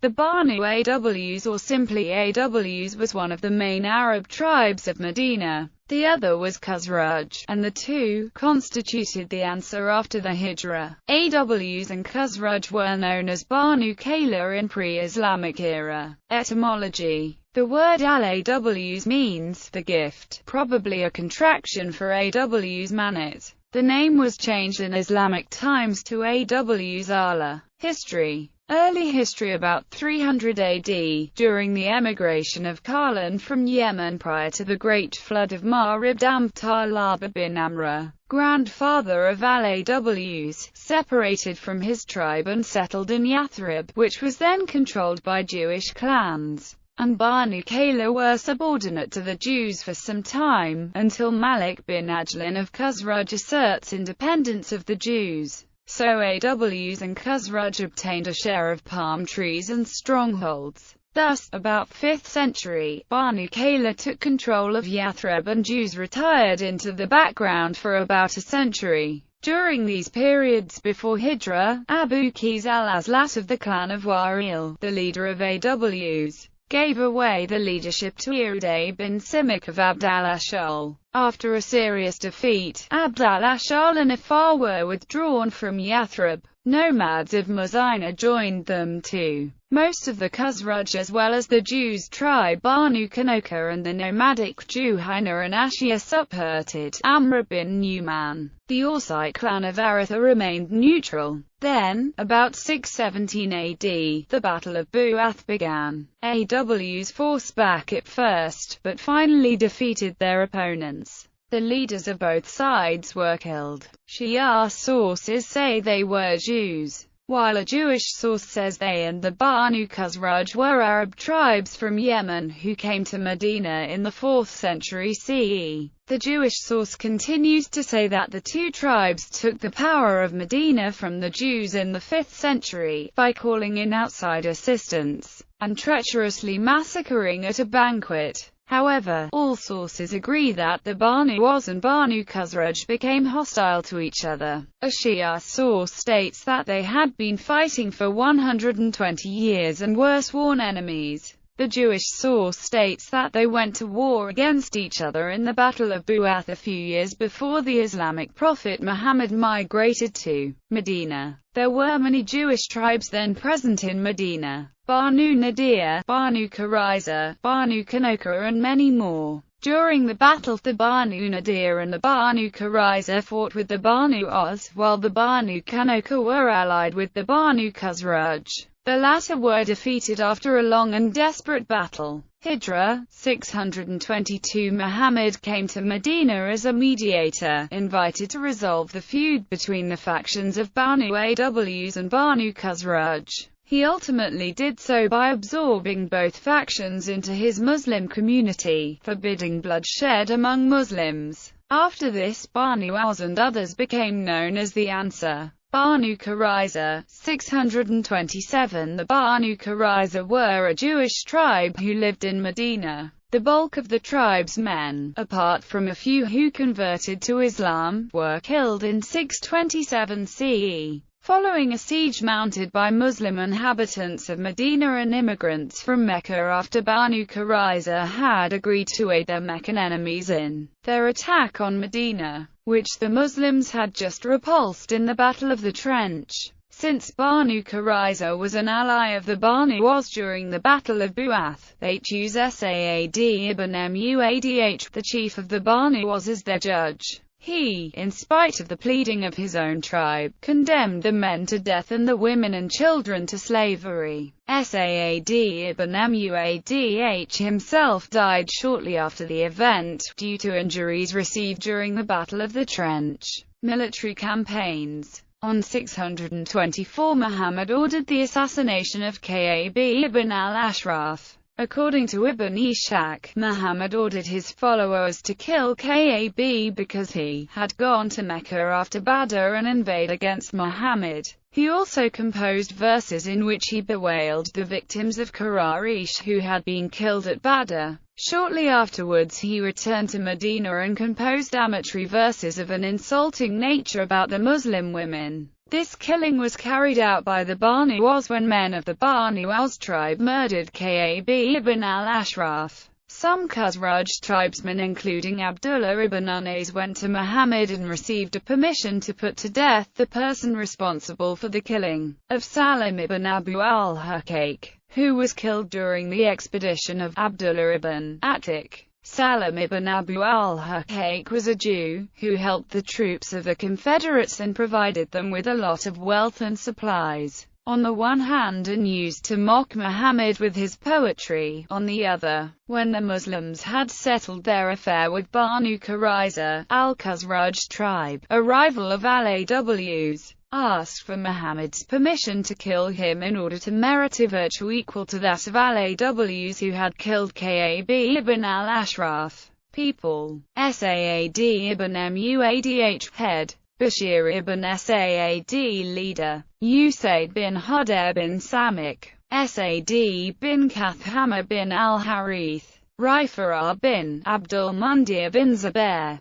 The Banu Aws, or simply Aws, was one of the main Arab tribes of Medina. The other was Khazraj, and the two constituted the Ansar after the Hijra. Aws and Khazraj were known as Banu Kayla in pre-Islamic era. Etymology. The word al-Aws means the gift, probably a contraction for Aws Manat. The name was changed in Islamic times to Aws Allah. History. Early history about 300 AD, during the emigration of Qarlan from Yemen prior to the Great Flood of Ma'rib Dam, Talaba bin Amra, grandfather of al-Aws, separated from his tribe and settled in Yathrib, which was then controlled by Jewish clans, and Banu Kayla were subordinate to the Jews for some time, until Malik bin Ajlan of Khazraj asserts independence of the Jews. So Aws and Khazraj obtained a share of palm trees and strongholds. Thus, about 5th century, Banu Kayla took control of Yathrib and Jews retired into the background for about a century. During these periods before Hijra, Abu Qais al-Azlat of the clan of Wa'il, the leader of Aws, gave away the leadership to Uday bin Simic of Abd al-Ashal. After a serious defeat, Abd al-Ashal and Afar were withdrawn from Yathrib. Nomads of Muzayna joined them too. Most of the Khazraj as well as the Jews tribe Banu Kanoka and the nomadic Juhayna and Ashia supported Amr bin Numan. The Awsite clan of Aratha remained neutral. Then, about 617 AD, the Battle of Bu'ath began. Aws forced back at first, but finally defeated their opponents. The leaders of both sides were killed. Shia sources say they were Jews, while a Jewish source says they and the Banu Khazraj were Arab tribes from Yemen who came to Medina in the 4th century CE. The Jewish source continues to say that the two tribes took the power of Medina from the Jews in the 5th century, by calling in outside assistance, and treacherously massacring at a banquet. However, all sources agree that the Banu Aws and Banu Khazraj became hostile to each other. A Shia source states that they had been fighting for 120 years and were sworn enemies. The Jewish source states that they went to war against each other in the Battle of Bu'ath a few years before the Islamic prophet Muhammad migrated to Medina. There were many Jewish tribes then present in Medina: Banu Nadir, Banu Qurayza, Banu Kanoka and many more. During the battle, the Banu Nadir and the Banu Qurayza fought with the Banu Aws, while the Banu Kanoka were allied with the Banu Khazraj. The latter were defeated after a long and desperate battle. Hijra 622. Muhammad came to Medina as a mediator, invited to resolve the feud between the factions of Banu Aws and Banu Khazraj. He ultimately did so by absorbing both factions into his Muslim community, forbidding bloodshed among Muslims. After this, Banu Aws and others became known as the Ansar. Banu Qurayza 627. The Banu Qurayza were a Jewish tribe who lived in Medina. The bulk of the tribe's men, apart from a few who converted to Islam, were killed in 627 CE. Following a siege mounted by Muslim inhabitants of Medina and immigrants from Mecca after Banu Qurayza had agreed to aid their Meccan enemies in their attack on Medina, which the Muslims had just repulsed in the Battle of the Trench. Since Banu Qurayza was an ally of the Banu Aws during the Battle of Bu'ath, they chose Sa'd ibn Muadh, the chief of the Banu Aws, as their judge. He, in spite of the pleading of his own tribe, condemned the men to death and the women and children to slavery. Sa'd ibn Muadh himself died shortly after the event, due to injuries received during the Battle of the Trench. Military campaigns. On 624, Muhammad ordered the assassination of Ka'b ibn al-Ashraf. According to Ibn Ishaq, Muhammad ordered his followers to kill Ka'b because he had gone to Mecca after Badr and invade against Muhammad. He also composed verses in which he bewailed the victims of Quraysh who had been killed at Badr. Shortly afterwards he returned to Medina and composed amatory verses of an insulting nature about the Muslim women. This killing was carried out by the Banu Aws when men of the Banu Aws tribe murdered Ka'b ibn al-Ashraf. Some Khazraj tribesmen, including Abdullah ibn Unais, went to Muhammad and received a permission to put to death the person responsible for the killing of Salim ibn Abu al-Haqaq, who was killed during the expedition of Abdullah ibn Atik. Salim ibn Abu al-Haqaq was a Jew, who helped the troops of the Confederates and provided them with a lot of wealth and supplies, on the one hand, and used to mock Muhammad with his poetry, on the other. When the Muslims had settled their affair with Banu Qurayza, al-Khazraj tribe, a rival of al-Aws, asked for Muhammad's permission to kill him in order to merit a virtue equal to that of al-Aws who had killed Ka'b ibn al-Ashraf. People. Sa'ad ibn Muadh head. Bashir ibn Sa'ad leader. Usaid bin Hudair bin Samik. Sa'ad bin Kathama bin al-Harith. Rifa'ah bin Abdul Mundir bin Zubair.